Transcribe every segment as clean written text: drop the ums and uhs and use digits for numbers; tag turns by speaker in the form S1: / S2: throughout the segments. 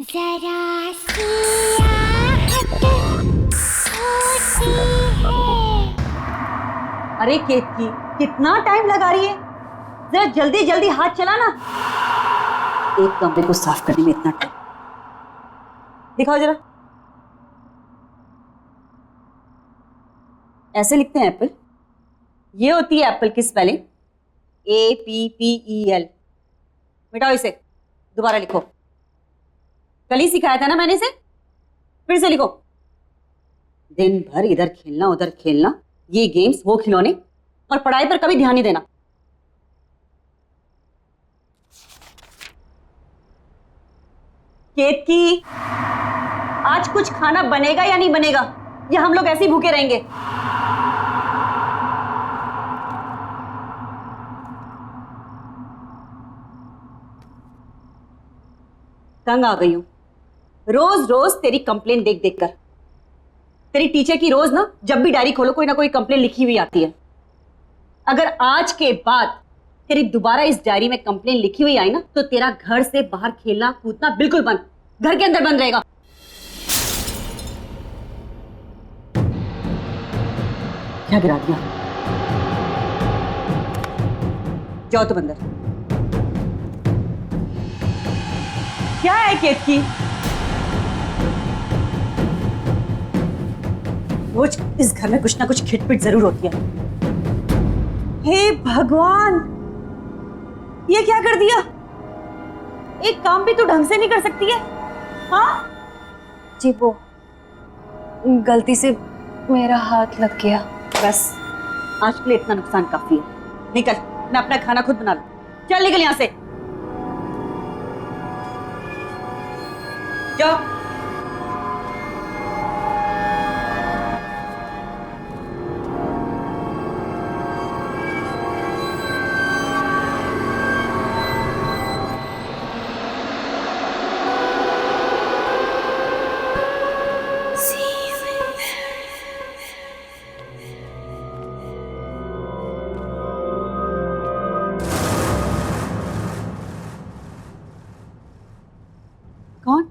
S1: जरा सी आहट होती है।
S2: अरे केतकी, कितना टाइम लगा रही है? जरा जल्दी जल्दी हाथ चला ना। एक कमरे को साफ करने में इतना टाइम। दिखाओ जरा। ऐसे लिखते हैं एप्पल। ये होती है एप्पल की स्पेलिंग, APPEL। मिटाओ इसे, दोबारा लिखो। कल ही सिखाया था ना मैंने इसे, फिर से लिखो। दिन भर इधर खेलना उधर खेलना, ये गेम्स वो खिलौने, और पढ़ाई पर कभी ध्यान नहीं देना। केतकी, आज कुछ खाना बनेगा या नहीं बनेगा, या हम लोग ऐसे ही भूखे रहेंगे? तंग आ गई हूं रोज रोज तेरी कंप्लेन देख देख कर। तेरी टीचर की रोज ना, जब भी डायरी खोलो कोई ना कोई कंप्लेन लिखी हुई आती है। अगर आज के बाद तेरी दोबारा इस डायरी में कंप्लेन लिखी हुई आई ना, तो तेरा घर से बाहर खेलना कूदना बिल्कुल बंद, घर के अंदर बंद रहेगा। क्या गिरा दिया? जाओ तुम अंदर। क्या है केतकी? रोज इस घर में कुछ ना कुछ खिटपिट जरूर होती है। हे भगवान, ये क्या कर दिया? एक काम भी तो ढंग से नहीं कर सकती है। हाँ
S3: जी, वो गलती से मेरा हाथ लग गया।
S2: बस, आज के लिए इतना नुकसान काफी है। निकल, मैं अपना खाना खुद बना लूं। चल निकल यहां से, जाओ। कौन?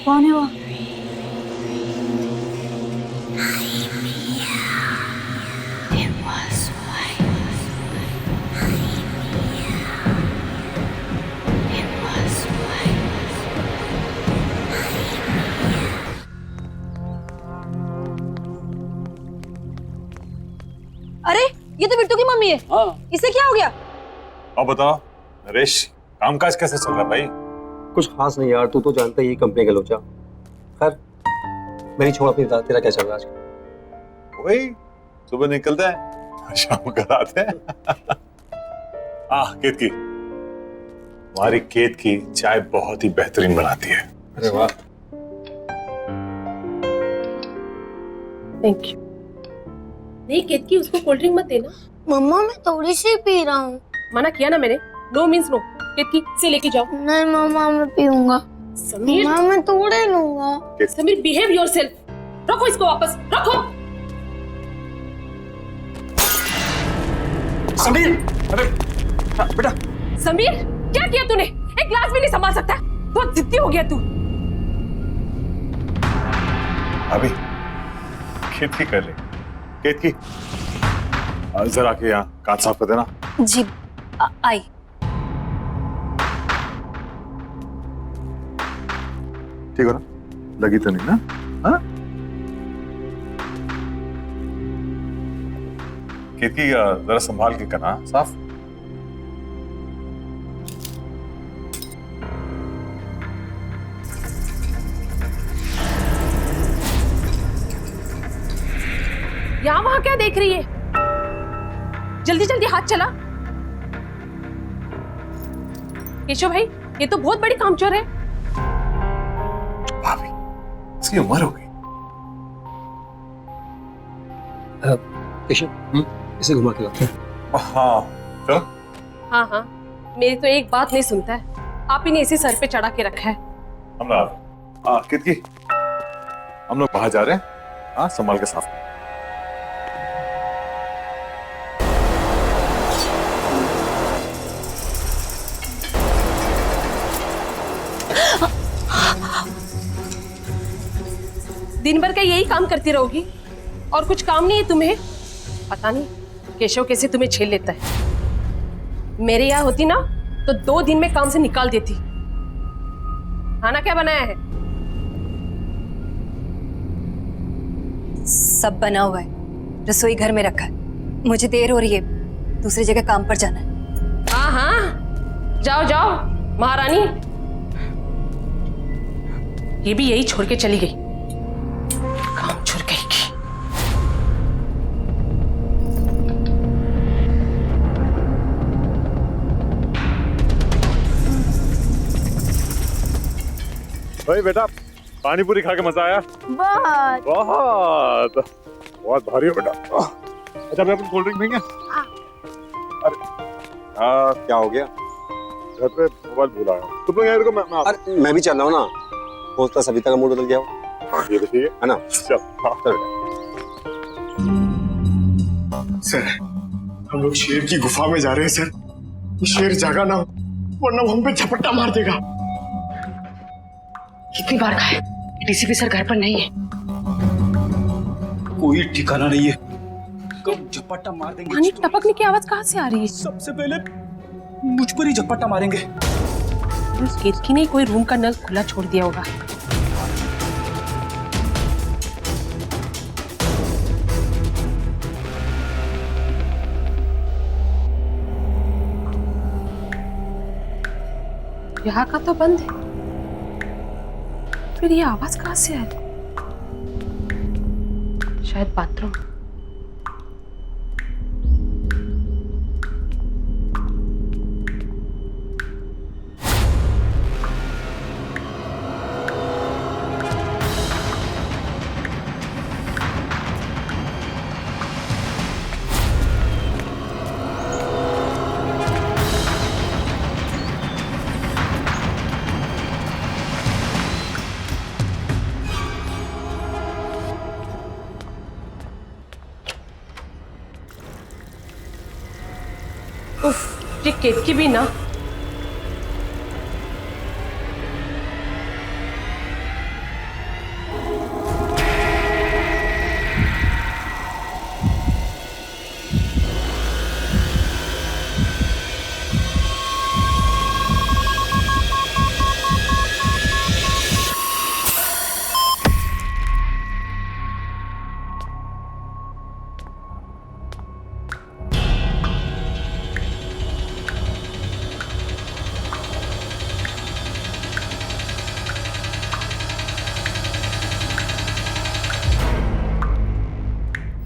S2: कौन है वो?
S3: अरे, ये तो बिट्टू की मम्मी है।
S4: हाँ।
S3: इसे क्या हो गया?
S4: अब बताओ नरेश, कामकाज कैसे चल रहा है भाई?
S5: कुछ खास नहीं यार, तू तो जानता ही है कंपनी का लोचा। खैर, मेरी छोड़, अपनी बता, तेरा क्या चल रहा है आजकल?
S4: वही सुबह निकलते हैं, शाम घर आते हैं। खेत की, हमारी खेत की चाय बहुत ही बेहतरीन बनाती है।
S5: अरे वाह।
S3: Thank you. नहीं केतकी, उसको कोल्ड ड्रिंक मत देना।
S1: मम्मा मैं थोड़ी सी पी रहा हूँ।
S3: मना किया ना मैंने, नो मीन्स नो। केतकी से लेके जाओ।
S1: नहीं मम्मा मैं पीऊंगा।
S3: समीर,
S1: मम्मा मैं थोड़े लूंगा।
S3: Sameer behave yourself. रखो इसको वापस, रखो।
S4: समीर, अरे बेटा।
S3: समीर, क्या किया तूने? एक ग्लास भी नहीं संभाल सकता? बहुत जिद्दी हो गया तू।
S4: अभी खेत की कर ले, खेत की जरा के यहाँ कांच साफ कर देना।
S3: जी आई।
S4: ठीक हो ना? लगी तो नहीं ना? हाँ? खेत की जरा संभाल के करना साफ।
S3: यहाँ वहां क्या देख रही है? जल्दी जल्दी हाथ चला। केशव भाई, ये तो बहुत बड़ी कामचोर है।
S4: भाभी, इसकी उम्र हो गई।
S5: केशव, इसे घुमा के लाते हैं।
S4: हाँ चलो।
S3: हाँ हाँ, मेरी तो एक बात नहीं सुनता है। आप ही ने इसे सर पे चढ़ा के रखा है।
S4: हम लोग कितकी, हम लोग बाहर जा रहे हैं। हाँ, संभाल के साफ।
S6: दिन भर का यही काम करती रहोगी और कुछ काम नहीं है तुम्हें? पता नहीं केशव कैसे तुम्हें झेल लेता है। मेरे यहाँ होती ना तो 2 दिन में काम से निकाल देती। खाना क्या बनाया है?
S3: सब बना हुआ है, रसोई घर में रखा है। मुझे देर हो रही है, दूसरी जगह काम पर जाना है।
S6: हाँ हाँ, जाओ जाओ महारानी। ये भी यही छोड़ के चली गई, काम छोड़ गई की।
S4: भाई बेटा, पानी पूरी खा के मजा आया?
S1: बहुत।
S4: बहुत बहुत भारी हो बेटा। अच्छा मैं अपनी कोल्ड ड्रिंक पीएंगे? अरे
S5: क्या हो गया?
S4: घर पे मोबाइल भूल आया। तुम लोग यार को
S5: अरे मैं भी चल रहा हूँ ना, हो सकता है सविता का मूड बदल गया हो।
S4: ये तो ठीक
S5: है ना?
S4: चल हाँ।
S5: चल
S7: सर, हम लोग शेर की गुफा में जा रहे हैं सर। ये शेर जागा ना हो, वरना वो हम पे झपट्टा मार देगा।
S8: कितनी बार कहा है डीसीपी सर घर पर नहीं है।
S7: कोई ठिकाना नहीं है, कब झपट्टा मार देंगे।
S6: पानी टपकने की आवाज कहाँ से आ रही है?
S7: सबसे पहले मुझ पर ही झपट्टा मारेंगे।
S6: उस केतकी ने कोई रूम का नल खुला छोड़ दिया होगा। यहाँ का तो बंद है, फिर ये आवाज कहाँ से आ रही? शायद बाथरूम। उफ, ये केतकी भी ना।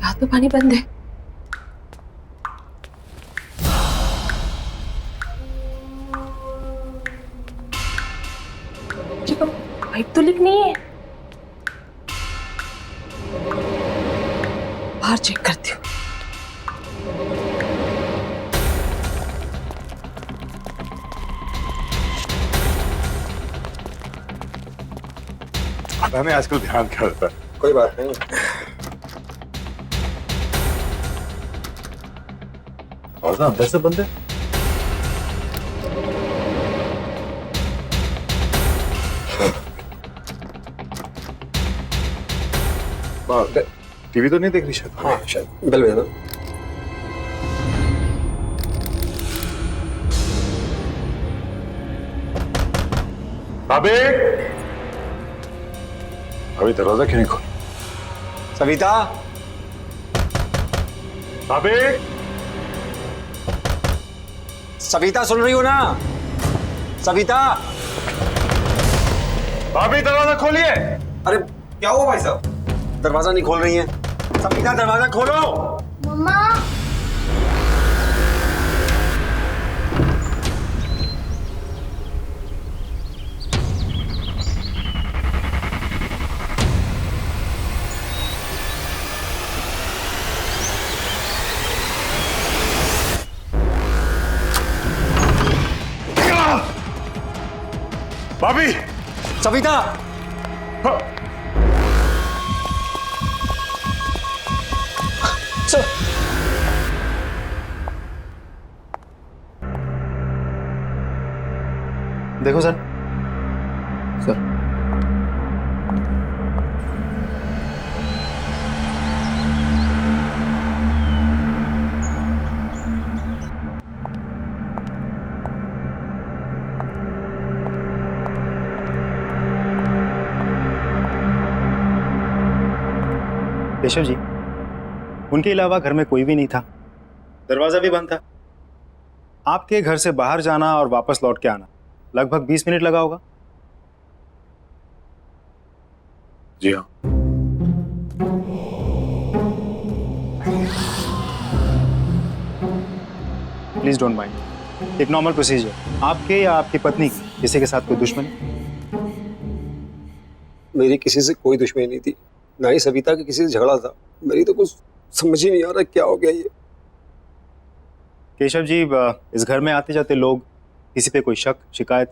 S6: यहाँ तो पानी बंद है। पाइप तो लीक नहीं है। बाहर चेक करती हूँ।
S4: मैंने आजकल ध्यान क्या रहता है?
S5: कोई बात नहीं।
S4: और ना अंदर से बंद है। टीवी तो नहीं देख रही शायद?
S5: हाँ शायद बेल बजा।
S4: अबे अभी दरवाजा क्यों नहीं खोल?
S5: सविता,
S4: अबे
S5: सविता सुन रही हो ना? सविता,
S4: भाभी दरवाजा खोलिए।
S5: अरे क्या हुआ भाई साहब? दरवाजा नहीं खोल रही है। सविता दरवाजा खोलो।
S1: मम्मा।
S4: भाभी,
S5: सविता,
S4: हाँ।
S5: देखो सर, सर
S9: केशव जी, उनके अलावा घर में कोई भी नहीं था, दरवाजा भी बंद था। आपके घर से बाहर जाना और वापस लौट के आना लगभग 20 मिनट लगा होगा।
S4: जी हाँ।
S9: प्लीज डोंट माइंड, एक नॉर्मल प्रोसीजर। आपके या आपकी पत्नी की किसी के साथ कोई दुश्मनी?
S5: मेरी किसी से कोई दुश्मनी नहीं थी, ना ही सविता के किसी से झगड़ा था। मेरी तो कुछ समझ ही नहीं आ रहा क्या हो गया ये।
S9: केशव जी, इस घर में आते जाते लोग, किसी पे कोई शक शिकायत?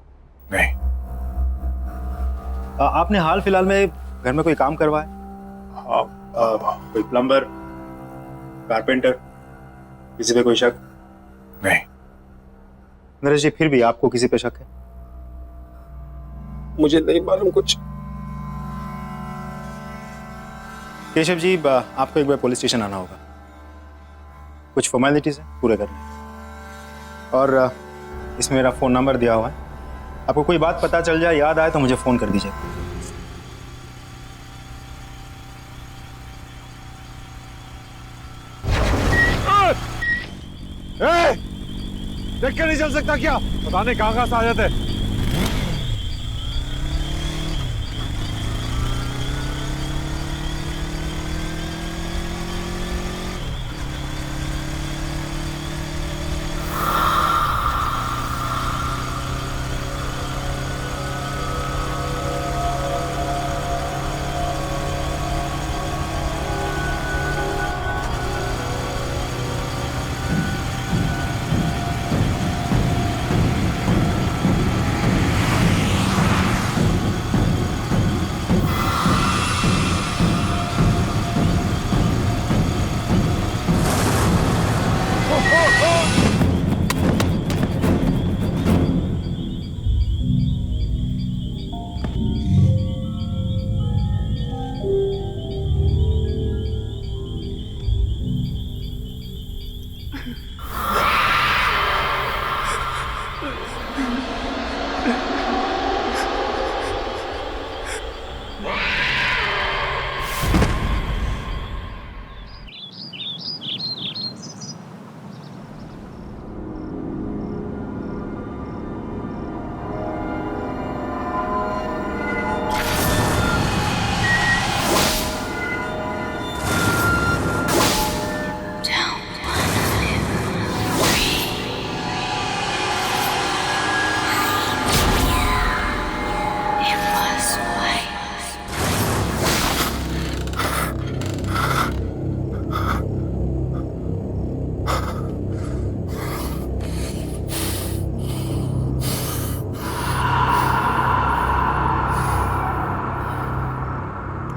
S4: नहीं।
S9: आपने हाल फिलहाल में घर में कोई काम करवाया? कोई प्लम्बर, कारपेंटर, किसी पे कोई शक?
S4: नहीं।
S9: नरेश जी, फिर भी आपको किसी पे शक है?
S5: मुझे नहीं मालूम कुछ।
S9: केशव जी, आपको एक बार पुलिस स्टेशन आना होगा, कुछ फॉर्मेलिटीज है पूरे करने। और इसमें मेरा फ़ोन नंबर दिया हुआ है, आपको कोई बात पता चल जाए, याद आए तो मुझे फ़ोन कर दीजिए।
S4: देख के नहीं चल सकता क्या? पता नहीं कहाँ से आ जाते।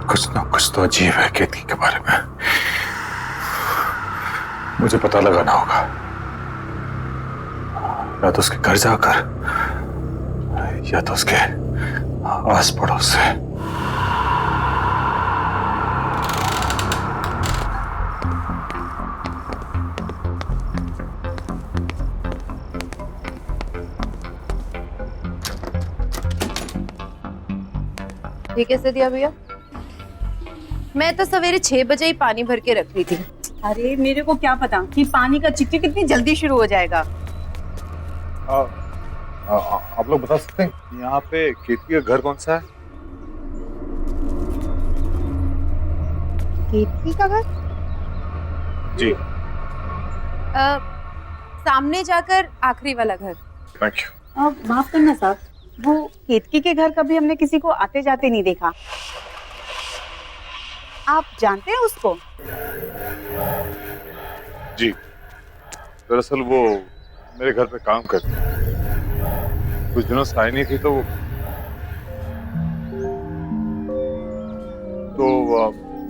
S4: कुछ ना कुछ तो अजीब है केतकी के बारे में। मुझे पता लगाना होगा, या तो उसके घर जाकर या तो उसके आस पड़ोस से।
S10: ये कैसे दिया भैया? मैं तो सवेरे 6 बजे ही पानी भर के रख ली थी।
S2: अरे मेरे को क्या पता कि पानी का चिकचिक कितनी जल्दी शुरू हो जाएगा।
S4: आप लोग बता सकते हैं यहाँ पे केतकी का घर कौन सा है?
S10: केतकी का घर?
S4: जी।
S10: सामने जाकर आखिरी वाला घर।
S4: Thank you.
S2: माफ करना साहब, वो केतकी के घर कभी हमने किसी को आते जाते नहीं देखा। आप जानते हैं उसको?
S4: जी, दरअसल वो मेरे घर पे काम करती है। कुछ दिनों से आई नहीं थी तो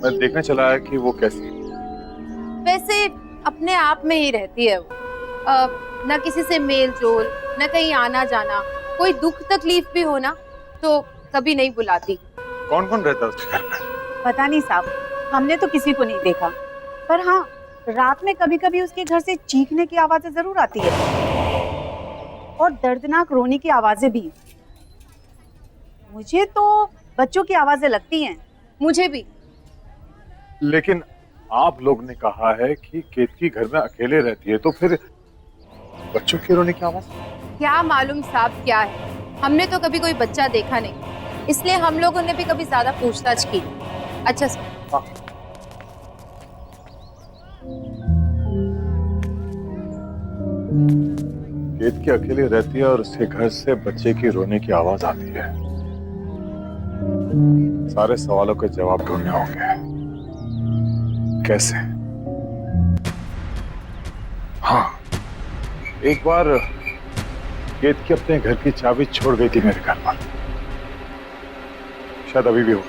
S4: मैं देखने चला आया कि वो कैसी है।
S10: वैसे अपने आप में ही रहती है वो, न किसी से मेल जोल, न कहीं आना जाना। कोई दुख तकलीफ भी हो ना तो कभी नहीं बुलाती।
S4: कौन कौन रहता है उसके घर पे?
S2: पता नहीं साहब, हमने तो किसी को नहीं देखा, पर हाँ रात में कभी कभी उसके घर से चीखने की आवाजें जरूर आती है और दर्दनाक रोने की आवाजें भी। मुझे तो बच्चों की आवाजें लगती हैं।
S10: मुझे भी।
S4: लेकिन आप लोग ने कहा है कि केतकी घर में अकेले रहती है, तो फिर बच्चों के रोने की आवाज?
S10: क्या मालूम साहब क्या है, हमने तो कभी कोई बच्चा देखा नहीं, इसलिए हम लोगों ने भी कभी ज्यादा पूछताछ की। अच्छा सर।
S4: हाँ। केतकी अकेले रहती है और उसके घर से बच्चे की रोने की आवाज आती है। सारे सवालों के जवाब ढूंढने होंगे। कैसे? हाँ, एक बार केतकी अपने घर की चाबी छोड़ गई थी मेरे घर पर, शायद अभी भी हो।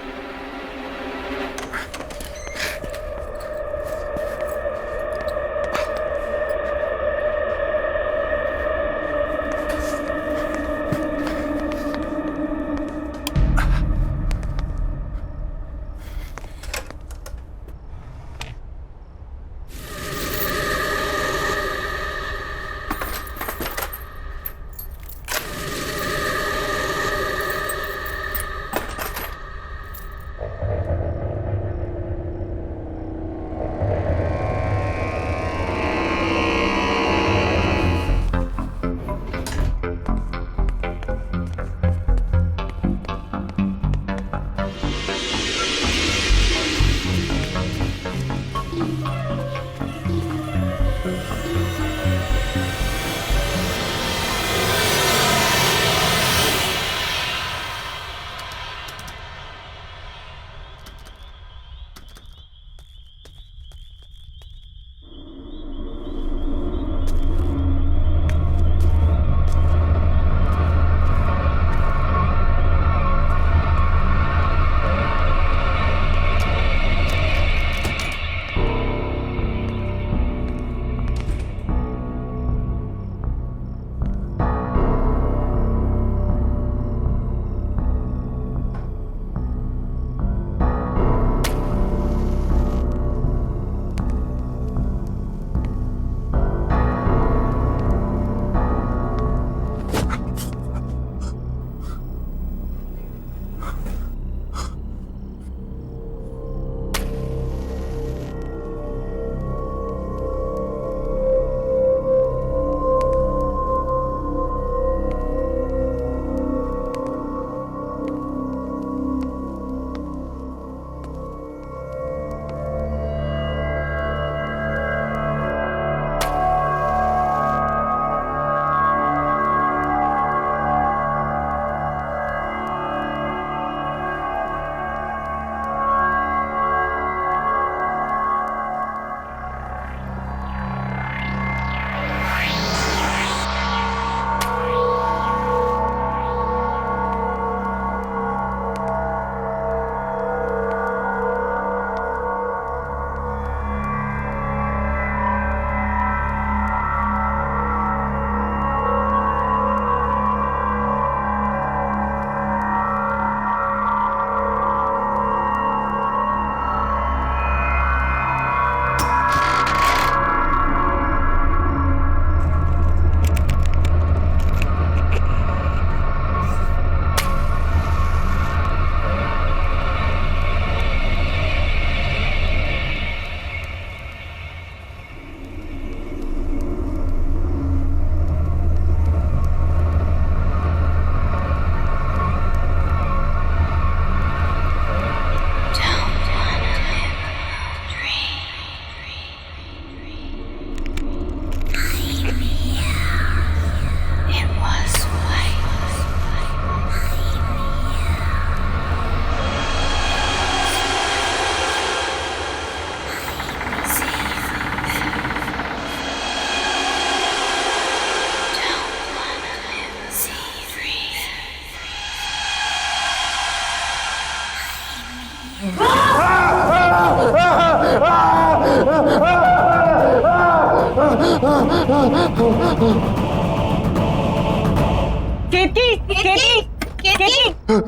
S2: केतकी, केतकी, केतकी।
S4: रुक,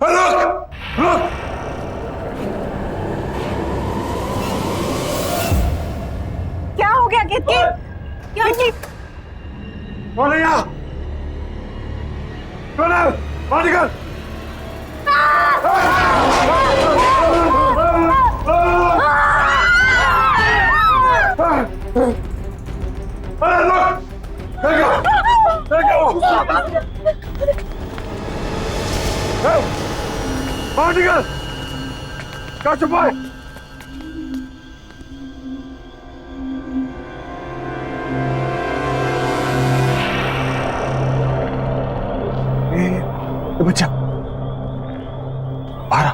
S4: रुक, रुक।
S2: क्या हो गया केतकी? क्या
S4: कौन है यहाँ? कौन है? बाहर निकल।
S7: बाहर निकल, क्या छुपा है? ये बच्चा बाहर आ।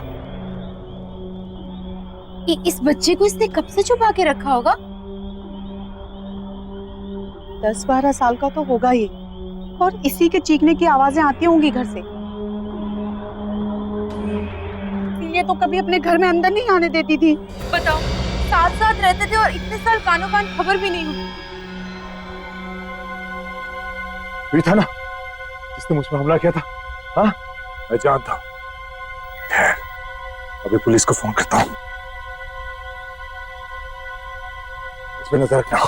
S10: इस बच्चे को इसने कब से छुपा के रखा होगा?
S11: 10-12 साल का तो होगा ये, और इसी के चीखने की आवाजें आती होंगी घर से। ये तो कभी अपने घर में अंदर नहीं आने देती थी।
S10: बताओ, साथ साथ रहते थे और इतने साल कानों कान खबर भी नहीं हुई।
S7: वही था ना जिसने मुझ पर हमला किया था? हाँ, मैं जानता हूँ। खैर, अभी पुलिस को फोन करता हूँ। इस पे नजर रखना।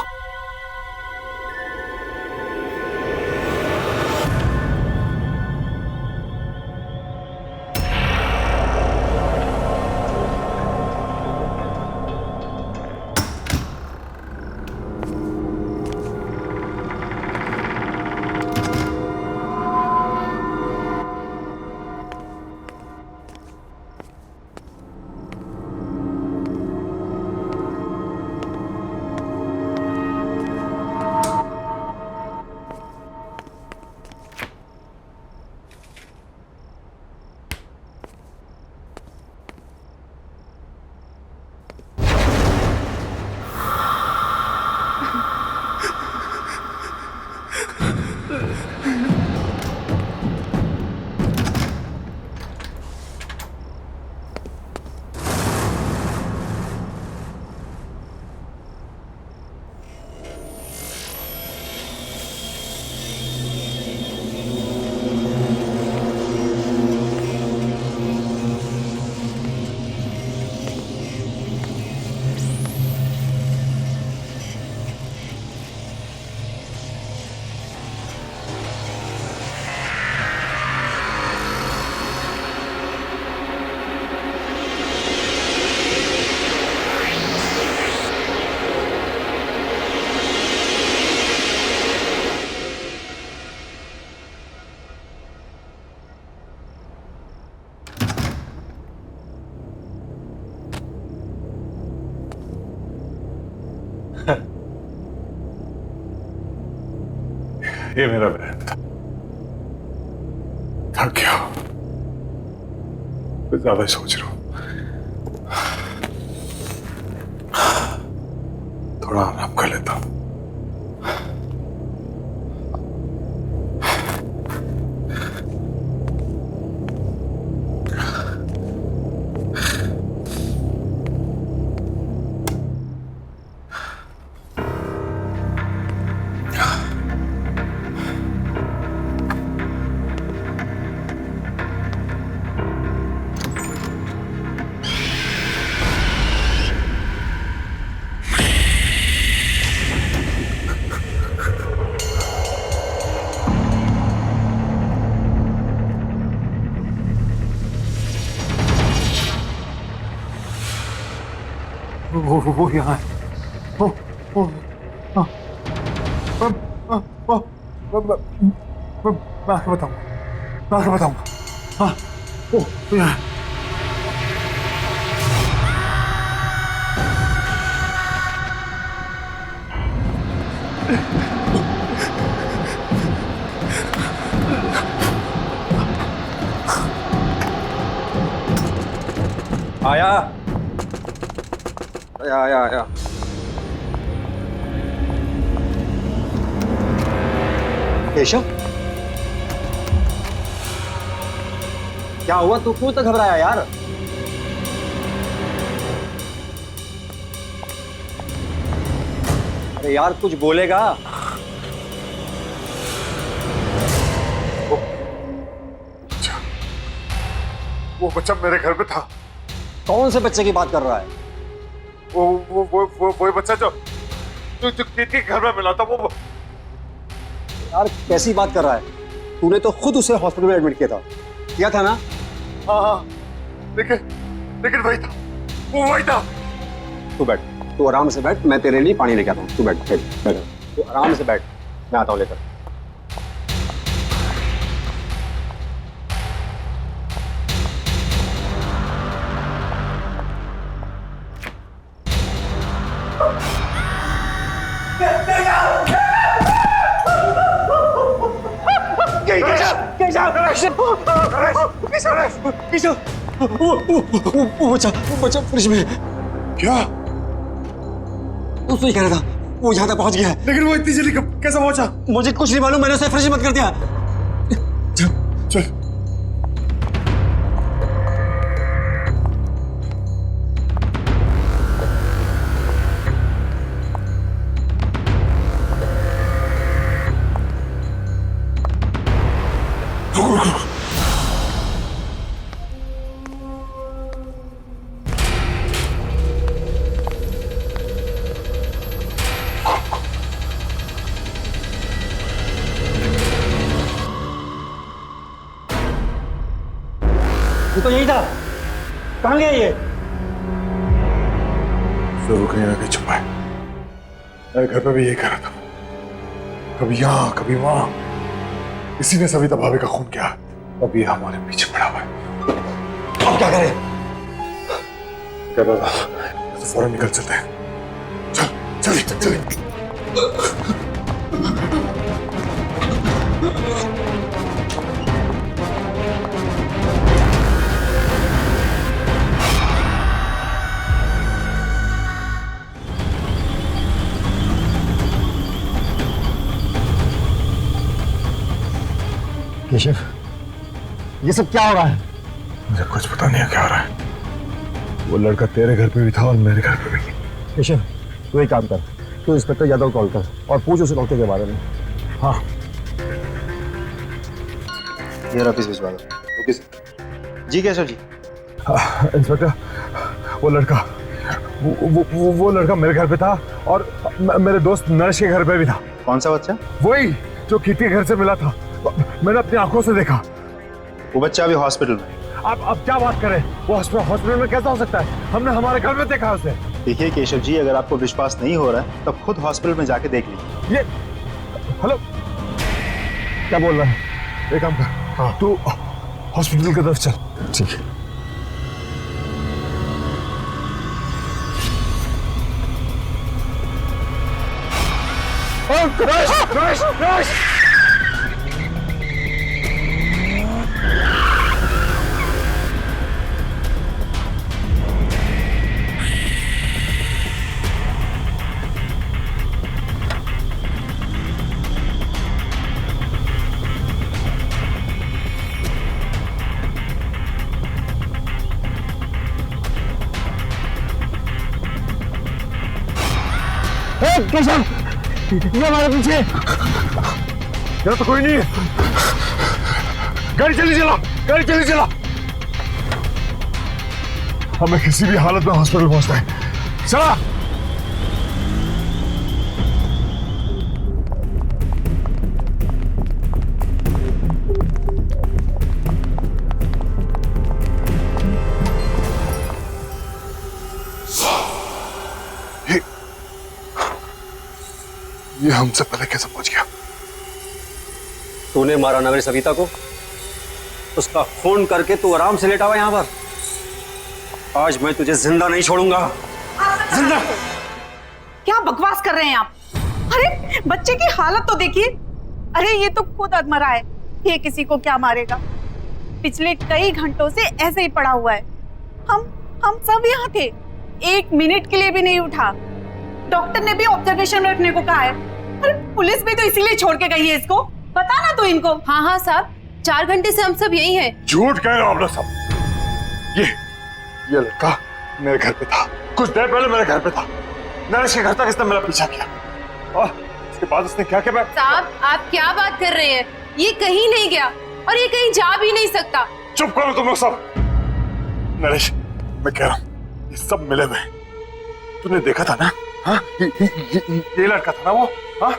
S7: ये मेरा बहन था। थक गया, मैं ज्यादा ही सोच रहा हूं। थोड़ा आराम कर लेता हूं। वो यहाँ है। मैं आके बताऊंगा। हाँ, वो यहाँ है।
S5: आया। केशव, क्या हुआ? तू क्यों तक घबराया यार? अरे यार कुछ बोलेगा।
S7: वो बच्चा मेरे घर पे था।
S5: कौन से बच्चे की बात कर रहा है?
S7: वो बच्चा जो के घर में मिला था। वो
S5: यार कैसी बात कर रहा है? तूने तो खुद उसे हॉस्पिटल में एडमिट किया था ना?
S7: हाँ, लेकिन वही था, वो वही था।
S5: तू बैठ, तू आराम से बैठ, मैं तेरे लिए पानी लेके आता हूँ। तू बैठ, तू आराम से बैठ, मैं आता हूँ लेकर। गई वो बच्चा फ्रिज में।
S7: क्या?
S5: उसको ही कह रहा था, वो यहाँ तक पहुंच गया है।
S7: लेकिन वो इतनी जल्दी कैसे पहुंचा?
S5: मुझे कुछ नहीं मालूम, मैंने उसे फ्रिज में बंद कर दिया।
S7: चल
S5: ये तो यही था, कहाँ गया ये?
S7: जरूर कहीं ना कहीं छुपा है। मेरे घर पे भी यही करा था, कभी यहाँ कभी वहां। इसी ने सविता भाभी का खून किया, अब ये हमारे पीछे पड़ा हुआ है।
S5: अब क्या करें?
S7: क्या पता, तो फौरन निकल चलते हैं। चल चल चल।
S5: केशव, ये सब क्या हो रहा है?
S7: मुझे कुछ पता नहीं है क्या हो रहा है। वो लड़का तेरे घर पे भी था और मेरे घर पे भी।
S5: केशव, तू एक काम कर, तू इंस्पेक्टर यादव कॉल कर और पूछ उसे डॉक्टर के बारे में। हाँ,
S9: ये ऑफिस भिजवा दो। Okay sir. जी केशव जी।
S7: इंस्पेक्टर, वो लड़का वो लड़का मेरे घर पे था और मेरे दोस्त नरेश के घर पे भी था।
S9: कौन सा बच्चा?
S7: वही जो कीर्ति के घर से मिला था, मैंने अपनी आंखों से देखा।
S9: वो बच्चा अभी हॉस्पिटल में।
S7: अब क्या बात करें, वो हॉस्पिटल में कैसा हो सकता है? हमने हमारे घर में देखा उसे।
S9: देखिए केशव जी, अगर आपको विश्वास नहीं हो रहा है तब खुद हॉस्पिटल में जाके देख लीजिए।
S7: ये हेलो, क्या बोल रहा है? एक काम कर, तू हॉस्पिटल की तरफ चल। ठीक है। रश!
S5: केशव, ये हमारे पीछे।
S7: यहाँ तो कोई नहीं है। गाड़ी चली चला। हमें किसी भी हालत में हॉस्पिटल पहुंचना है। चला। ये हमसे पहले कैसे पहुंच गया?
S5: तूने मारा ना मेरी सविता को, उसका खून करके तू आराम से लेटा हुआ यहाँ पर। आज मैं तुझे जिंदा नहीं छोड़ूंगा। जिंदा!
S11: क्या बकवास कर रहे हैं आप? अरे बच्चे की हालत तो देखिए। अरे ये तो खुद अधमरा है, ये किसी को क्या मारेगा? पिछले कई घंटों से ऐसे ही पड़ा हुआ है। हम सब यहाँ थे, 1 मिनट के लिए भी नहीं उठा। डॉक्टर ने भी ऑब्जर्वेशन में रखने को कहा है। अरे पुलिस भी तो इसीलिए छोड़ के गई है इसको। बता ना तू इनको।
S10: हाँ साहब, 4 घंटे से हम सब यही हैं।
S7: झूठ कह रहे हो आप लोग सब। ये लड़का मेरे घर पे था, कुछ देर पहले मेरे घर पे था। नरेश के घर तक इसने मेरा पीछा किया और उसके बाद उसने क्या किया?
S10: साहब, आप क्या बात कर रहे हैं? ये कहीं नहीं गया और ये कहीं जा भी नहीं सकता।
S7: चुप करो तुम लोग सब। नरेश, मैं कह रहा हूँ ये सब मिले हुए। तूने देखा था ना? हाँ, ये लड़का था ना वो। हाँ,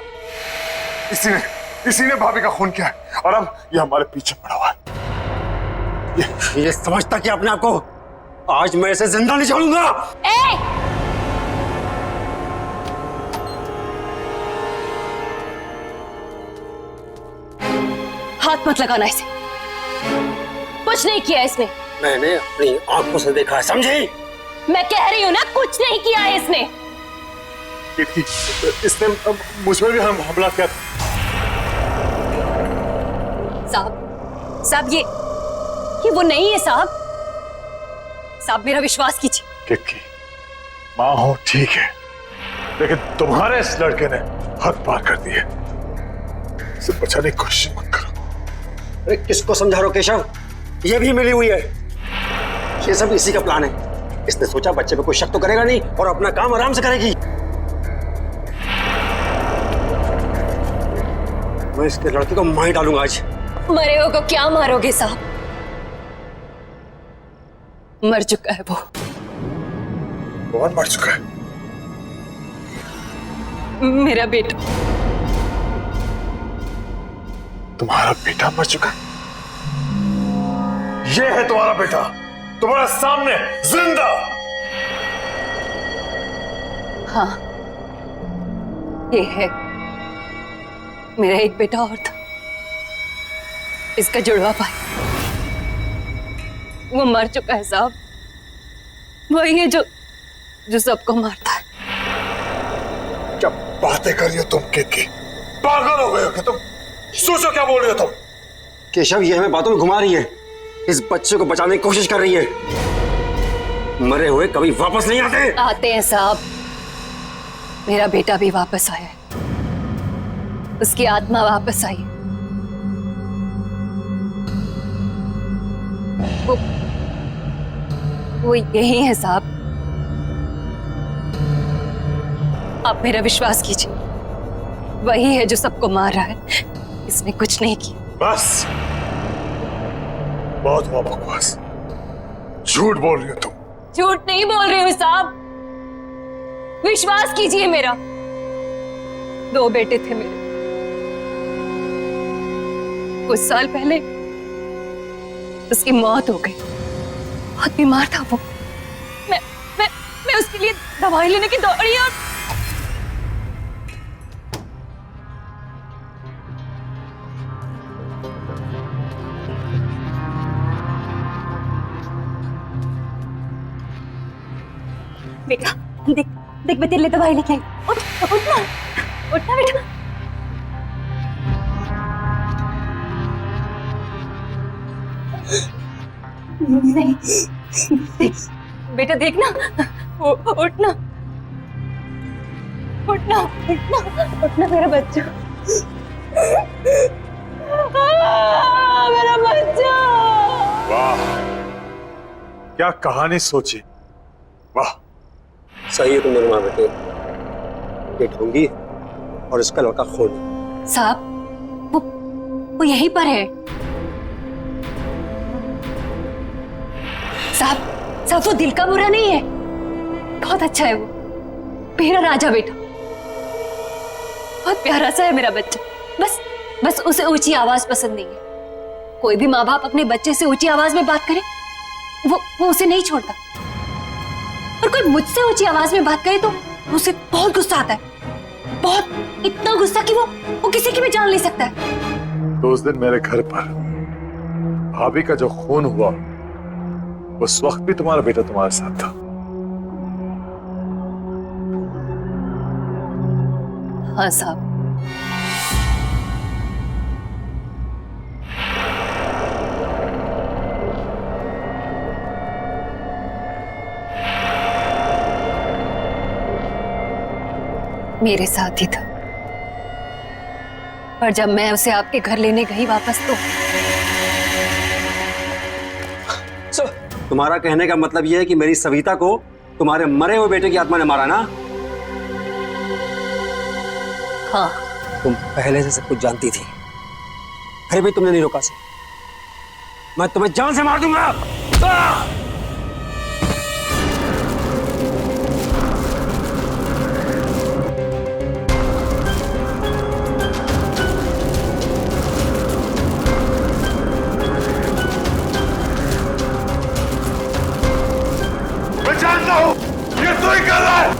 S7: इसी ने भाभी का खून किया है और अब ये हमारे पीछे पड़ा हुआ है।
S5: ये समझता कि अपने आप को आज मैं इसे जिंदा नहीं छोड़ूंगा।
S3: हाथ मत लगाना इसे, कुछ नहीं किया इसने।
S5: मैंने अपनी आंखों से देखा है, समझी?
S3: मैं कह रही हूँ ना, कुछ नहीं किया है इसने।
S7: इसने मुझ पर भी हमला किया था।
S3: साहब ये वो नहीं है साहब। साहब मेरा विश्वास कीजिए।
S7: किक्की, माँ हो ठीक है, लेकिन तुम्हारे इस लड़के ने हद पार कर दी है। इसे बचाने की कोशिश मत करो।
S5: अरे किसको समझा रहे हो केशव? ये भी मिली हुई है। ये सब इसी का प्लान है। इसने सोचा बच्चे पे कोई शक तो करेगा नहीं और अपना काम आराम से करेगी। मैं इसके लड़के को मार डालूंगा आज।
S3: मरे हो को क्या मारोगे साहब? मर चुका है वो।
S7: कौन मर चुका है?
S3: मेरा बेटा।
S7: तुम्हारा बेटा मर चुका है? ये है तुम्हारा बेटा, तुम्हारे सामने जिंदा।
S3: हाँ, ये है। मेरा एक बेटा और था, इसका जुड़वा भाई। वो मर चुका है साहब। वही है जो सबको मारता है।
S7: क्या बातें कर रही हो तुम किक्की? पागल हो गए हो क्या तुम? सोचो क्या बोल रही हो तुम?
S5: केशव ये हमें बातों में घुमा रही है। इस बच्चे को बचाने की कोशिश कर रही है। मरे हुए कभी वापस नहीं आते।
S3: आते हैं साहब। मेरा बेटा भी वापस आया है। उसकी आत्मा वापस आई है। वो यही है साहब। आप मेरा विश्वास कीजिए। वही है जो सबको मार रहा है। इसने कुछ नहीं किया।
S7: बस, बहुत हुआ बकवास। झूठ बोल रही हो तुम।
S3: झूठ नहीं बोल रही हूँ साहब। विश्वास कीजिए मेरा। 2 बेटे थे मेरे। कुछ साल पहले उसकी मौत हो गई। बहुत बीमार था वो। मैं उसके लिए दवाई लेने की दौड़ी और बेटा देख देख मैं तेरे लिए दवाई लेके आई। उठना उठना बेटा। नहीं बेटा देखना। उठना उठना उठना उठना मेरा बच्चा। मेरा बच्चा।
S7: वाह, क्या कहानी सोची। वाह,
S5: सही है तुम दोनों माँ बेटे। ये ढोंगी और इसका लड़का खून।
S3: साहब वो यहीं पर है। साहब वो दिल का बुरा नहीं है। बहुत अच्छा है वो। मेरा राजा बेटा। बहुत प्यारा सा है मेरा बच्चा। बस उसे ऊंची आवाज पसंद नहीं है। कोई भी माँ बाप अपने बच्चे से ऊंची आवाज में बात करे वो उसे नहीं छोड़ता। और कोई मुझसे ऊंची आवाज में बात करे तो उसे बहुत गुस्सा आता है। बहुत, इतना गुस्सा कि वो किसी की भी जान ले सकता है।
S7: तो उस दिन मेरे घर पर भाभी का जो खून हुआ, उस वक्त भी तुम्हारा बेटा तुम्हारे साथ था।
S3: हाँ साहब। मेरे साथ ही था। पर जब मैं उसे आपके घर लेने गई वापस तो
S5: तुम्हारा कहने का मतलब यह है कि मेरी सविता को तुम्हारे मरे हुए बेटे की आत्मा ने मारा ना?
S3: हाँ।
S5: तुम पहले से सब कुछ जानती थी, फिर भी तुमने नहीं रोका से। मैं तुम्हें जान से मार दूंगा।
S7: मैं जानता हूं ये तू ही कर रहा है।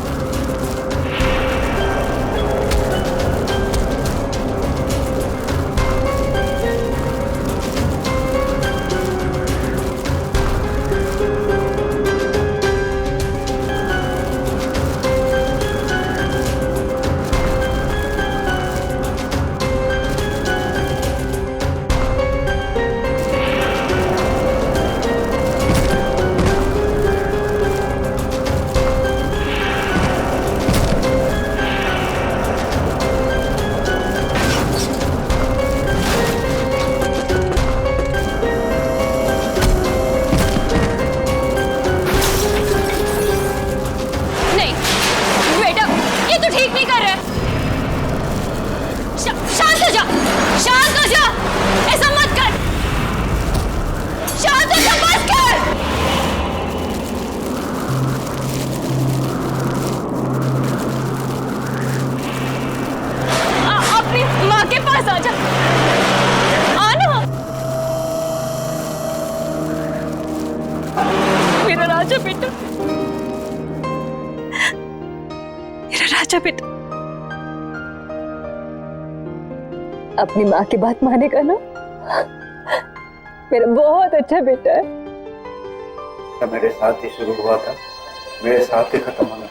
S3: राजा बेटा, मेरा राजा बेटा। अपनी माँ की बात मानेगा ना? मेरा बहुत अच्छा बेटा है।
S9: मेरे साथ ही शुरू हुआ था, मेरे साथ ही खत्म होना।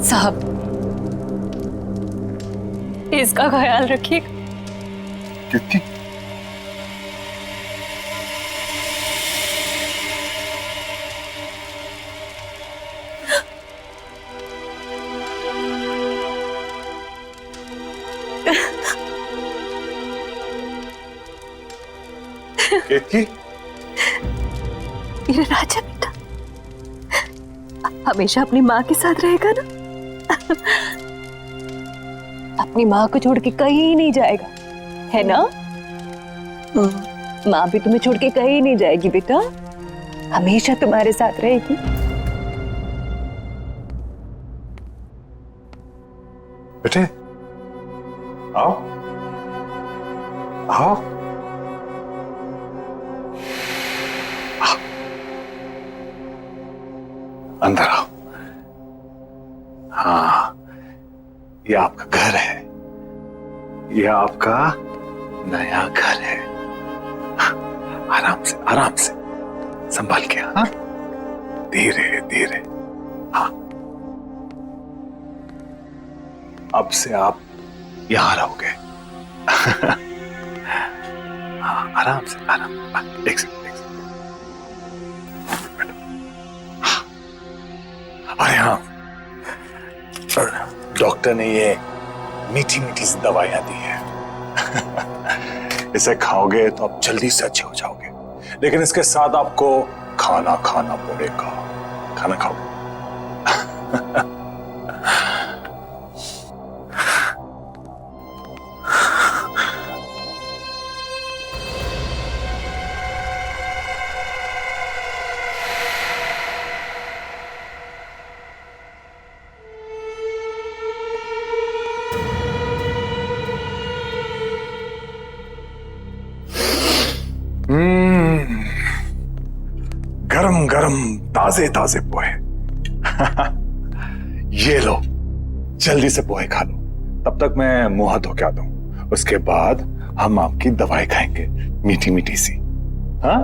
S3: साहब, इसका ख्याल रखिएगा।
S7: कितनी
S4: केतकी,
S3: मेरा राजा बेटा हमेशा अपनी माँ के साथ रहेगा ना? अपनी माँ को छोड़ के कहीं नहीं जाएगा, है ना? माँ भी तुम्हें छोड़ के कहीं नहीं जाएगी बेटा, हमेशा तुम्हारे साथ रहेगी।
S7: बेटे आओ आओ।
S4: अंदर आओ। हाँ, ये आपका घर है, ये आपका नया घर है। आराम से संभाल के। हाँ, धीरे धीरे। हाँ, अब से आप यहां रहोगे। हाँ, आराम से। एक सेकंड। अरे हाँ, डॉक्टर ने ये मीठी मीठी सी दवाइयां दी है। इसे खाओगे तो आप जल्दी से अच्छे हो जाओगे, लेकिन इसके साथ आपको खाना खाना पड़ेगा। खाना खाओगे? गरम गरम ताजे ताजे पोहे। ये लो, जल्दी से पोहे खा लो, तब तक मैं मुंह हाथ धो के आता हूं। उसके बाद हम आपकी दवाई खाएंगे, मीठी मीठी सी। हाँ?